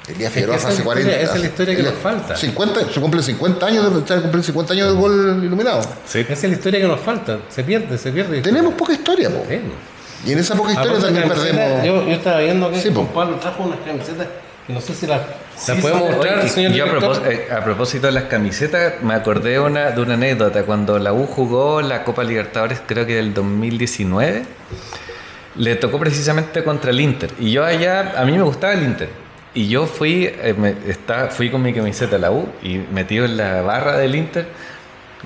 Elías Figueroa hace 40. Esa es la historia que nos falta. 50, se cumplen 50 años del gol iluminado. Sí. Esa es la historia que nos falta. Se pierde. Tenemos poca historia, po. Y en esa poca historia también perdemos. Yo estaba viendo que Juan Pablo trajo unas camisetas que no sé si las podemos mostrar, señor director. A propósito de las camisetas, me acordé de una anécdota. Cuando la U jugó la Copa Libertadores, creo que del 2019, le tocó precisamente contra el Inter. Y yo allá, a mí me gustaba el Inter. Y yo fui con mi camiseta a la U y metido en la barra del Inter,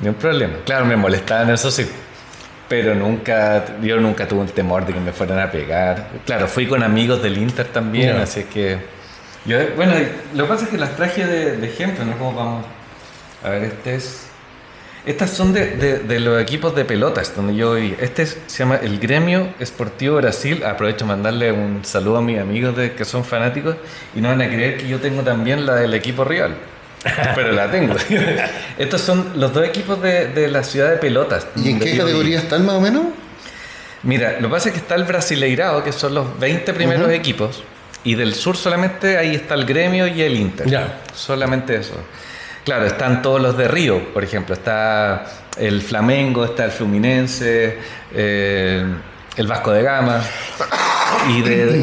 ni un problema. Claro, me molestaban, eso sí, pero yo nunca tuve el temor de que me fueran a pegar. Claro, fui con amigos del Inter también, así que... Bueno, lo que pasa es que las traje de ejemplo, ¿no? ¿Cómo vamos? A ver, estas son de los equipos de pelotas donde yo viví. Se llama el Grêmio Esportivo Brasil. Aprovecho de mandarle un saludo a mis amigos que son fanáticos y no van a creer que yo tengo también la del equipo rival, pero la tengo. Estos son los 2 equipos de la ciudad de Pelotas. ¿Y en qué categoría están más o menos? Mira, lo que pasa es que está el Brasileirao, que son los 20 primeros equipos, y del sur solamente ahí está el Gremio y el Inter. Ya. Solamente eso. Claro, están todos los de Río, por ejemplo. Está el Flamengo, está el Fluminense, el Vasco de Gama.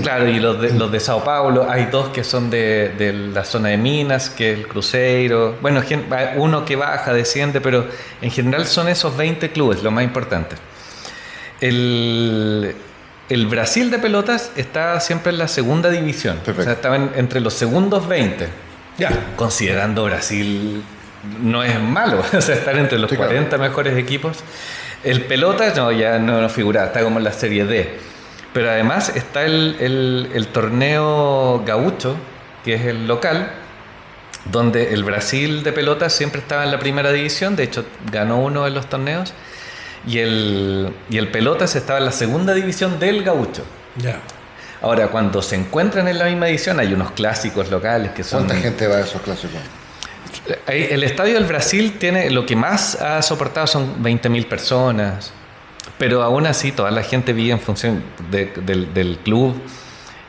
Claro, y los de Sao Paulo, hay dos que son de la zona de Minas, que es el Cruzeiro. Bueno, uno que baja, desciende, pero en general son esos 20 clubes, lo más importante. El Brasil de pelotas está siempre en la segunda división. Perfecto. O sea, estaban entre los segundos 20. Ya. Considerando Brasil no es malo, o sea, estar entre los 40 mejores equipos. El pelotas ya no figura, está como en la serie D. Pero además está el torneo gaucho, que es el local, donde el Brasil de pelotas siempre estaba en la primera división, de hecho ganó uno de los torneos, y el pelotas estaba en la segunda división del gaucho. Ya. Ahora, cuando se encuentran en la misma división, hay unos clásicos locales que son... ¿Cuánta gente va a esos clásicos? El estadio del Brasil tiene, lo que más ha soportado son 20.000 personas, pero aún así toda la gente vive en función del club.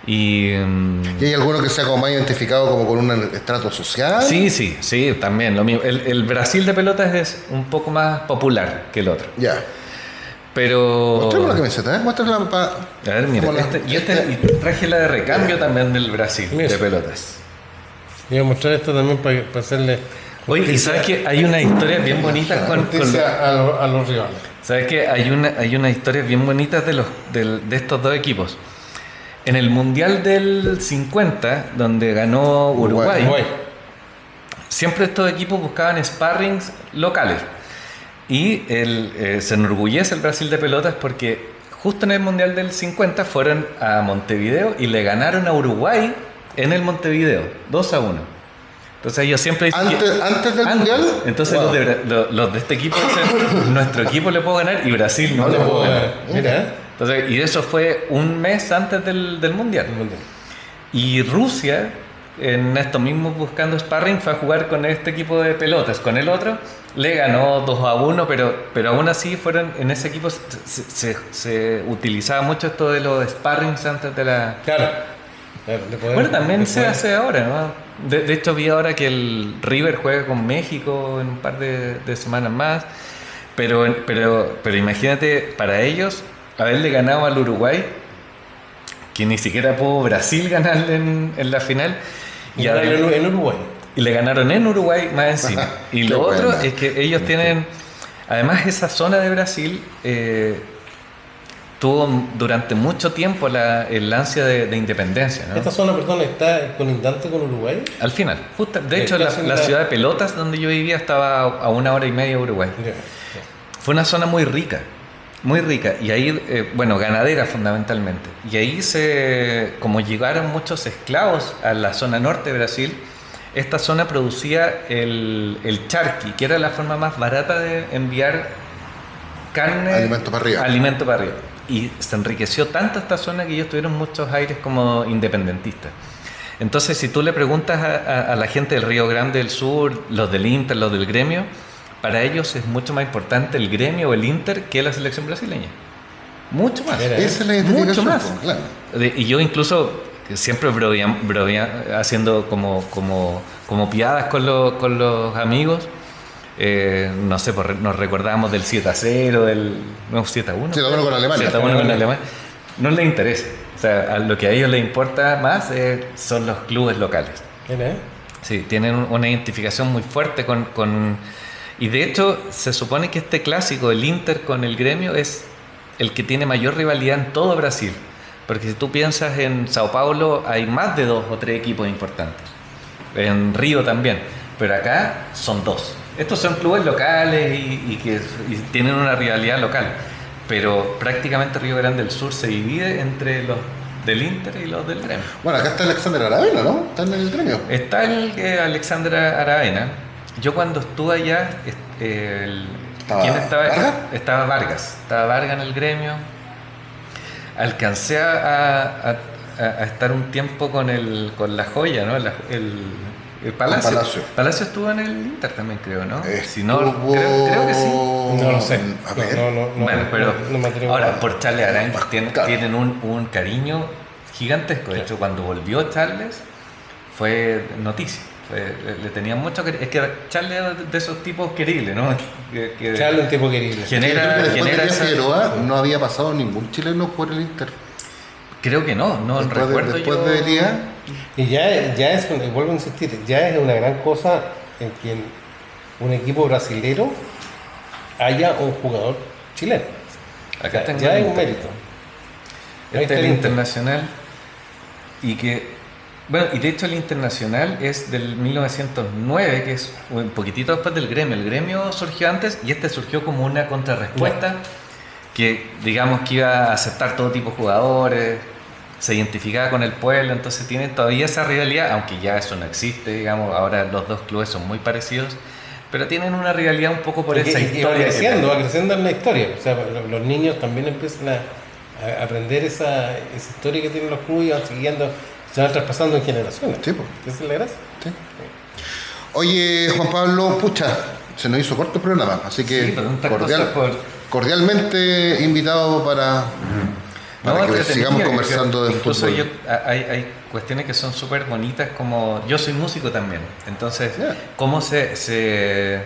¿Y hay alguno que sea como más identificado como con un estrato social? Sí, también lo mismo. El Brasil de pelotas es un poco más popular que el otro. Ya. Pero... Mostremos la camiseta, muéstrala para... A ver, mira, y traje la de recambio también del Brasil, mira, de pelotas. Voy a mostrar esto también para hacerle... Oye, y sabes que hay una historia bien bonita con a los rivales. ¿Sabes qué? Hay una historia bien bonita de estos dos equipos. En el Mundial del 50, donde ganó Uruguay, siempre estos equipos buscaban sparrings locales. Y se enorgullece el Brasil de pelotas porque justo en el Mundial del 50 fueron a Montevideo y le ganaron a Uruguay en el Montevideo, 2-1. Entonces ellos siempre dicen ¿Antes del Mundial? Entonces los de este equipo dicen, nuestro equipo le puedo ganar y Brasil no le puedo ganar. Mira. Entonces, y eso fue un mes antes del Mundial. Y Rusia, en estos mismos buscando sparring, fue a jugar con este equipo de pelotas. Con el otro le ganó 2-1, pero aún así en ese equipo se utilizaba mucho esto de los sparrings antes de la... Claro. Bueno, también se hace ahora, ¿no? De hecho, vi ahora que el River juega con México en un par de semanas más. Pero imagínate, para ellos, haberle ganado al Uruguay, que ni siquiera pudo Brasil ganarle en la final. Y en Uruguay. Y le ganaron en Uruguay más encima. Y lo otro es que ellos tienen... Además, esa zona de Brasil... tuvo durante mucho tiempo el ansia de independencia, ¿no? ¿Esta zona, perdón, está colindante con Uruguay? Al final, justo, de hecho la ciudad de Pelotas donde yo vivía estaba a 1 hora y media de Uruguay. Fue una zona muy rica, y ahí, ganadera fundamentalmente, y ahí como llegaron muchos esclavos a la zona norte de Brasil, esta zona producía el charqui, que era la forma más barata de enviar carne, alimento para arriba. Y se enriqueció tanto esta zona que ellos tuvieron muchos aires como independentistas. Entonces, si tú le preguntas a la gente del Río Grande del Sur, los del Inter, los del Gremio, para ellos es mucho más importante el Gremio o el Inter que la selección brasileña. Mucho más. Esa es la identificación. Mucho más. Claro. Y yo incluso siempre haciendo como piadas con los amigos. No sé, nos recordábamos del 7-0, del 7-1. 7-1 con Alemania. 7-1 con Alemania. No les interesa. O sea, a lo que a ellos les importa más son los clubes locales. Sí, tienen una identificación muy fuerte con... Y de hecho, se supone que este clásico, el Inter con el Gremio, es el que tiene mayor rivalidad en todo Brasil. Porque si tú piensas en Sao Paulo, hay más de 2 o 3 equipos importantes. En Río también. Pero acá son 2. Estos son clubes locales y tienen una rivalidad local, pero prácticamente Río Grande del Sur se divide entre los del Inter y los del Gremio. Bueno, acá está Alexander Aravena, ¿no? Está en el Gremio. Está el Alexander Aravena. Yo cuando estuve allá, ¿quién estaba? ¿Vargas? Estaba Vargas. Estaba Vargas en el Gremio. Alcancé a estar un tiempo con la joya, ¿no? El Palacio. Palacio estuvo en el Inter también, creo, ¿no? Si no, creo que sí. No lo sé. A ver. Bueno, pero no me atrevo ahora por Charles Aranguis tienen un cariño gigantesco. De hecho, cuando volvió Charles fue noticia. Le tenían mucho cariño. Es que Charles es de esos tipos queribles, ¿no? Charles es un tipo querible. Genera después de esa... Figueroa no había pasado ningún chileno por el Inter. Creo que no recuerdo después yo. debería. Y ya es, vuelvo a insistir, ya es una gran cosa en que un equipo brasilero haya un jugador chileno. Acá tengo ya el es un Inter. mérito. Este es el Internacional. Y de hecho el Internacional es del 1909, que es un poquitito después del Gremio. El Gremio surgió antes y este surgió como una contrarrespuesta que digamos que iba a aceptar todo tipo de jugadores, se identificaba con el pueblo, entonces tienen todavía esa rivalidad, aunque ya eso no existe, digamos, ahora los dos clubes son muy parecidos, pero tienen una rivalidad un poco por esa historia. Va creciendo en la historia, o sea, los niños también empiezan a aprender esa historia que tienen los clubes y van siguiendo, se van traspasando en generaciones. Sí, pues. Esa es la gracia. Sí. Oye, Juan Pablo, pucha, se nos hizo corto el programa, así que Sí, pero tantas cosas cordialmente invitado para que sigamos conversando de incluso fútbol. Hay cuestiones que son súper bonitas, como yo soy músico también, entonces cómo se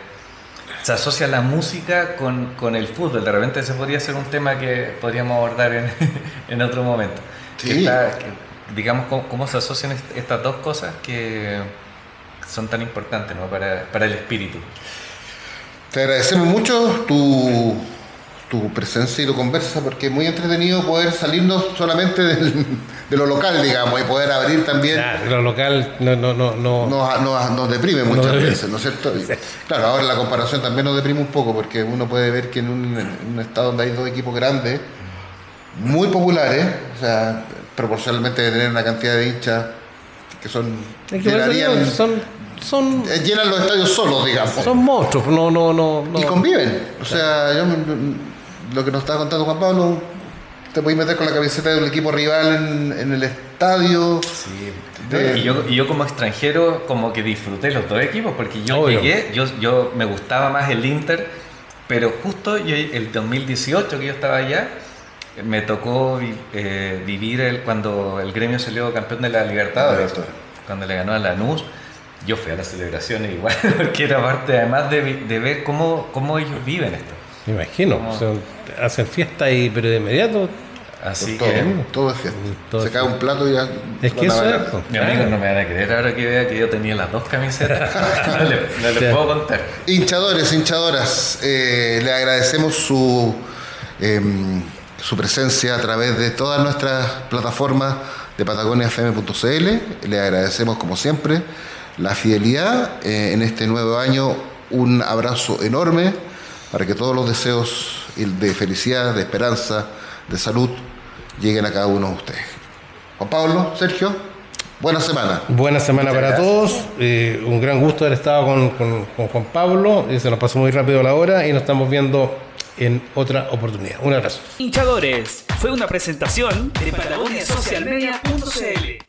asocia la música con el fútbol. De repente ese podría ser un tema que podríamos abordar en otro momento. Sí. Digamos cómo se asocian estas dos cosas que son tan importantes, ¿no? para el espíritu. Te agradecemos mucho tu presencia y tu conversa, porque es muy entretenido poder salirnos solamente de lo local, digamos, y poder abrir también. Claro, lo local Nos deprime muchas deprime. veces, ¿no es cierto? Y, claro, ahora la comparación también nos deprime un poco, porque uno puede ver que en un estado donde hay dos equipos grandes, muy populares, o sea, proporcionalmente de tener una cantidad de hinchas que son... llenan los estadios solos, digamos. son monstruos, no. Y conviven. O sea, lo que nos estaba contando Juan Pablo, te podéis meter con la camiseta del equipo rival en el estadio. Sí. Y yo como extranjero como que disfruté los dos equipos, porque yo llegué, yo me gustaba más el Inter, pero justo el 2018 que yo estaba allá, me tocó vivir cuando el Gremio salió campeón de la Libertadores, cuando le ganó a Lanús. Yo fui a las celebraciones igual, porque era parte además de ver cómo ellos viven esto. Me imagino, o sea, hacen fiesta pero de inmediato. Así todo, que todo es fiesta. Todo Se es cae un plato y ya. Es que eso es. mis amigos no me van a creer ahora que vea que yo tenía las dos camisetas. no les puedo contar. Hinchadores, hinchadoras, le agradecemos su presencia a través de todas nuestras plataformas de patagoniafm.cl. Le agradecemos como siempre la fidelidad en este nuevo año. Un abrazo enorme para que todos los deseos de felicidad, de esperanza, de salud lleguen a cada uno de ustedes. Juan Pablo, Sergio, buena semana. Buena semana para todos. Un gran gusto haber estado con Juan Pablo. Se nos pasó muy rápido la hora y nos estamos viendo en otra oportunidad. Un abrazo. Hinchadores, fue una presentación de PatagoniaSocialMedia.cl.